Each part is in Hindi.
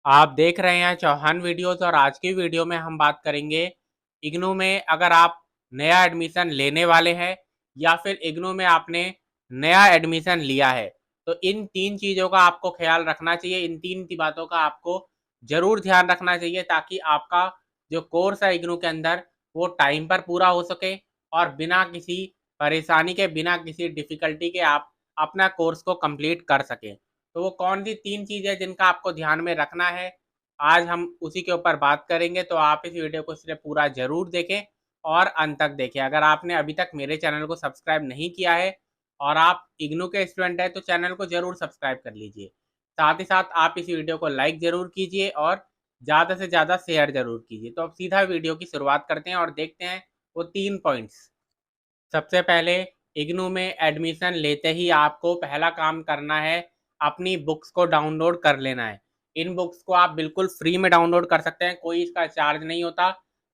आप देख रहे हैं चौहान वीडियोस और आज की वीडियो में हम बात करेंगे इग्नू में अगर आप नया एडमिशन लेने वाले हैं या फिर इग्नू में आपने नया एडमिशन लिया है तो इन तीन चीज़ों का आपको ख्याल रखना चाहिए। इन तीन बातों का आपको ज़रूर ध्यान रखना चाहिए ताकि आपका जो कोर्स है इग्नू के अंदर वो टाइम पर पूरा हो सके और बिना किसी परेशानी के बिना किसी डिफ़िकल्टी के आप अपना कोर्स को कंप्लीट कर सकें। तो वो कौन सी तीन चीज़ें जिनका आपको ध्यान में रखना है, आज हम उसी के ऊपर बात करेंगे। तो आप इस वीडियो को सिर्फ पूरा ज़रूर देखें और अंत तक देखें। अगर आपने अभी तक मेरे चैनल को सब्सक्राइब नहीं किया है और आप इग्नू के स्टूडेंट हैं तो चैनल को ज़रूर सब्सक्राइब कर लीजिए। साथ ही साथ आप इस वीडियो को लाइक ज़रूर कीजिए और ज़्यादा से ज़्यादा शेयर ज़रूर कीजिए। तो अब सीधा वीडियो की शुरुआत करते हैं और देखते हैं वो 3 पॉइंट्स। सबसे पहले इग्नू में एडमिशन लेते ही आपको पहला काम करना है, अपनी बुक्स को डाउनलोड कर लेना है। इन बुक्स को आप बिल्कुल फ्री में डाउनलोड कर सकते हैं, कोई इसका चार्ज नहीं होता,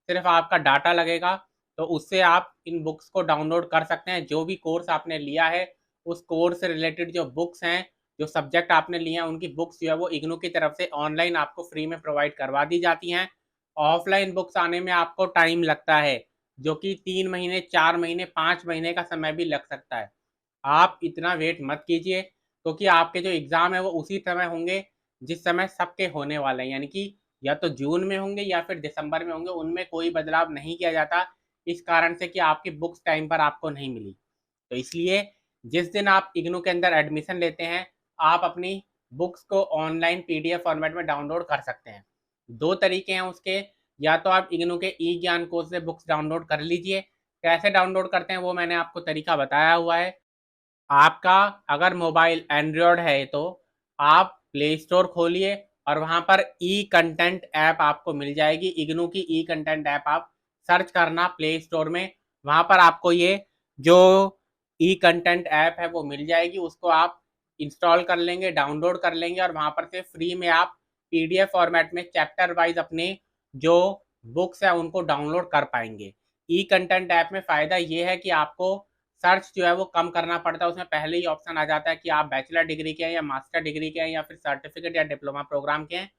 सिर्फ आपका डाटा लगेगा। तो उससे आप इन बुक्स को डाउनलोड कर सकते हैं। जो भी कोर्स आपने लिया है उस कोर्स से रिलेटेड जो बुक्स हैं, जो सब्जेक्ट आपने लिए हैं उनकी बुक्स जो है वो इग्नू की तरफ से ऑनलाइन आपको फ्री में प्रोवाइड करवा दी जाती हैं। ऑफलाइन बुक्स आने में आपको टाइम लगता है, जो कि 3 महीने, 4 महीने, 5 महीने का समय भी लग सकता है। आप इतना वेट मत कीजिए क्योंकि आपके जो एग्ज़ाम है वो उसी समय होंगे जिस समय सबके होने वाले हैं, यानी कि या तो जून में होंगे या फिर दिसंबर में होंगे। उनमें कोई बदलाव नहीं किया जाता इस कारण से कि आपकी बुक्स टाइम पर आपको नहीं मिली। तो इसलिए जिस दिन आप इग्नू के अंदर एडमिशन लेते हैं, आप अपनी बुक्स को ऑनलाइन पीडीएफ फॉर्मेट में डाउनलोड कर सकते हैं। 2 तरीके हैं उसके, या तो आप इग्नू के ई ज्ञान कोर्स से बुक्स डाउनलोड कर लीजिए। कैसे डाउनलोड करते हैं वो मैंने आपको तरीका बताया हुआ है। आपका अगर मोबाइल एंड्रॉयड है तो आप प्ले स्टोर खोलिए और वहाँ पर ई कंटेंट ऐप आपको मिल जाएगी। इग्नू की ई कंटेंट ऐप आप सर्च करना प्ले स्टोर में, वहाँ पर आपको ये जो ई कंटेंट ऐप है वो मिल जाएगी। उसको आप इंस्टॉल कर लेंगे, डाउनलोड कर लेंगे और वहाँ पर से फ्री में आप पीडीएफ फॉर्मेट में चैप्टर वाइज अपने जो बुक्स हैं उनको डाउनलोड कर पाएंगे। ई कंटेंट ऐप में फ़ायदा ये है कि आपको सर्च जो है वो कम करना पड़ता है। उसमें पहले ही ऑप्शन आ जाता है कि आप बैचलर डिग्री के हैं या मास्टर डिग्री के हैं या फिर सर्टिफिकेट या डिप्लोमा प्रोग्राम के हैं।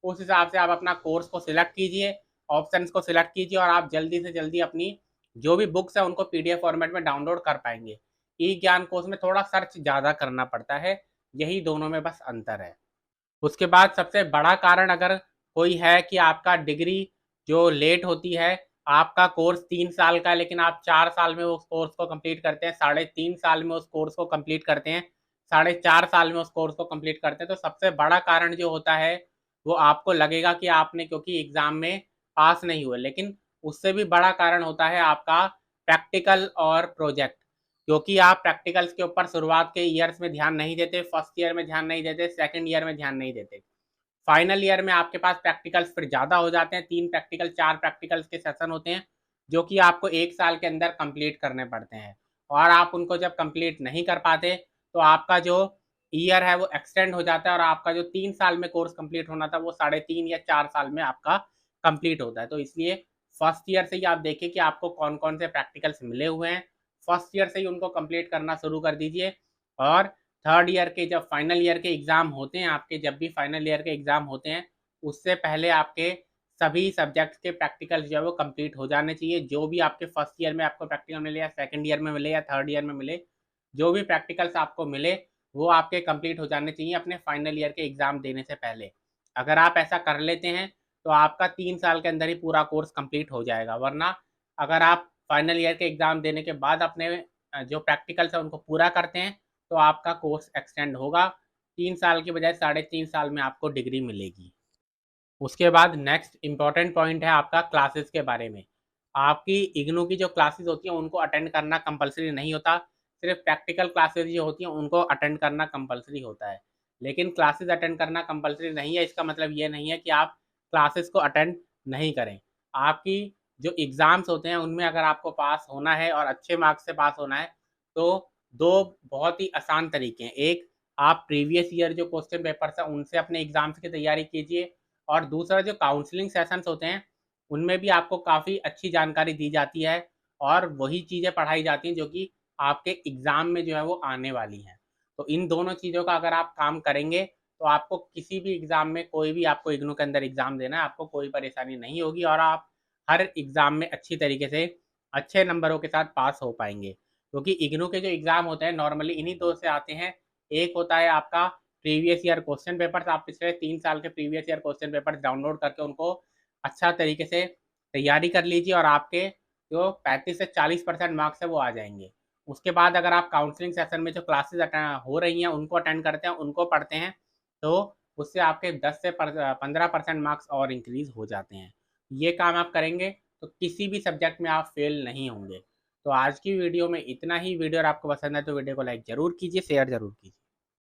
उस हिसाब से आप अपना कोर्स को सिलेक्ट कीजिए, ऑप्शंस को सिलेक्ट कीजिए और आप जल्दी से जल्दी अपनी जो भी बुक्स है उनको पीडीएफ फॉर्मेट में डाउनलोड कर पाएंगे। ई ज्ञान कोर्स में थोड़ा सर्च ज़्यादा करना पड़ता है, यही दोनों में बस अंतर है। उसके बाद सबसे बड़ा कारण अगर कोई है कि आपका डिग्री जो लेट होती है, आपका कोर्स 3 साल का है लेकिन आप 4 साल में उस कोर्स को कंप्लीट करते हैं, साढ़े 3 साल में उस कोर्स को कंप्लीट करते हैं, साढ़े 4 साल में उस कोर्स को कंप्लीट करते हैं, तो सबसे बड़ा कारण जो होता है वो आपको लगेगा कि आपने क्योंकि एग्ज़ाम में पास नहीं हुए, लेकिन उससे भी बड़ा कारण होता है आपका प्रैक्टिकल और प्रोजेक्ट। क्योंकि आप प्रैक्टिकल्स के ऊपर शुरुआत के ईयर्स में ध्यान नहीं देते, फर्स्ट ईयर में ध्यान नहीं देते, सेकंड ईयर में ध्यान नहीं देते। फाइनल ईयर में आपके पास प्रैक्टिकल्स फिर ज़्यादा हो जाते हैं, 3 प्रैक्टिकल, 4 प्रैक्टिकल्स के सेशन होते हैं, जो कि आपको 1 साल के अंदर कंप्लीट करने पड़ते हैं। और आप उनको जब कंप्लीट नहीं कर पाते, तो आपका जो ईयर है वो एक्सटेंड हो जाता है और आपका जो 3 साल में कोर्स कंप्लीट होना था, वो साढ़े 3 या 4 साल में आपका कंप्लीट होता है। तो इसलिए फर्स्ट ईयर से ही आप देखिए कि आपको कौन-कौन से प्रैक्टिकल्स मिले हुए हैं, फर्स्ट ईयर से ही उनको कंप्लीट करना शुरू कर दीजिए। और थर्ड ईयर के जब फाइनल ईयर के एग्ज़ाम होते हैं आपके, जब भी फाइनल ईयर के एग्ज़ाम होते हैं, उससे पहले आपके सभी सब्जेक्ट्स के प्रैक्टिकल्स जो है वो कंप्लीट हो जाने चाहिए। जो भी आपके फर्स्ट ईयर में आपको प्रैक्टिकल मिले या सेकंड ईयर में मिले या थर्ड ईयर में मिले, जो भी प्रैक्टिकल्स आपको मिले वो आपके कंप्लीट हो जाने चाहिए अपने फाइनल ईयर के एग्ज़ाम देने से पहले। अगर आप ऐसा कर लेते हैं तो आपका 3 साल के अंदर ही पूरा कोर्स कंप्लीट हो जाएगा। वरना अगर आप फाइनल ईयर के एग्ज़ाम देने के बाद अपने जो प्रैक्टिकल्स हैं उनको पूरा करते हैं, तो आपका कोर्स एक्सटेंड होगा, 3 साल की बजाय साढ़े 3 साल में आपको डिग्री मिलेगी। उसके बाद नेक्स्ट इम्पॉर्टेंट पॉइंट है आपका क्लासेस के बारे में। आपकी इग्नू की जो क्लासेस होती हैं उनको अटेंड करना कंपल्सरी नहीं होता, सिर्फ प्रैक्टिकल क्लासेस जो होती हैं उनको अटेंड करना कंपल्सरी होता है। लेकिन क्लासेस अटेंड करना कंपल्सरी नहीं है, इसका मतलब ये नहीं है कि आप क्लासेस को अटेंड नहीं करें। आपकी जो एग्ज़ाम्स होते हैं उनमें अगर आपको पास होना है और अच्छे मार्क्स से पास होना है, तो 2 बहुत ही आसान तरीके हैं। एक, आप प्रीवियस ईयर जो क्वेश्चन पेपर्स हैं उनसे अपने एग्ज़ाम्स की तैयारी कीजिए और दूसरा जो काउंसलिंग सेशंस होते हैं, उनमें भी आपको काफ़ी अच्छी जानकारी दी जाती है और वही चीज़ें पढ़ाई जाती हैं जो कि आपके एग्ज़ाम में जो है वो आने वाली हैं। तो इन दोनों चीज़ों का अगर आप काम करेंगे, तो तो आपको किसी भी एग्ज़ाम में, कोई भी आपको इग्नू के अंदर एग्ज़ाम देना है, आपको कोई परेशानी नहीं होगी और आप हर एग्ज़ाम में अच्छी तरीके से अच्छे नंबरों के साथ पास हो पाएंगे। क्योंकि इग्नू के जो एग्ज़ाम होते हैं नॉर्मली इन्हीं दो से आते हैं। एक होता है आपका प्रीवियस ईयर क्वेश्चन पेपर्स, आप पिछले 3 साल के previous year question papers download करके उनको अच्छा तरीके से तैयारी कर लीजिए और आपके जो 35 से 40% मार्क्स है वो आ जाएंगे। उसके बाद अगर आप काउंसलिंग सेशन में जो क्लासेस हो रही हैं उनको अटेंड करते हैं, उनको पढ़ते हैं, तो उससे आपके 10 से 15% मार्क्स और इंक्रीज हो जाते हैं। ये काम आप करेंगे तो किसी भी सब्जेक्ट में आप फेल नहीं होंगे। तो आज की वीडियो में इतना ही। वीडियो अगर आपको पसंद है तो वीडियो को लाइक ज़रूर कीजिए, शेयर ज़रूर कीजिए।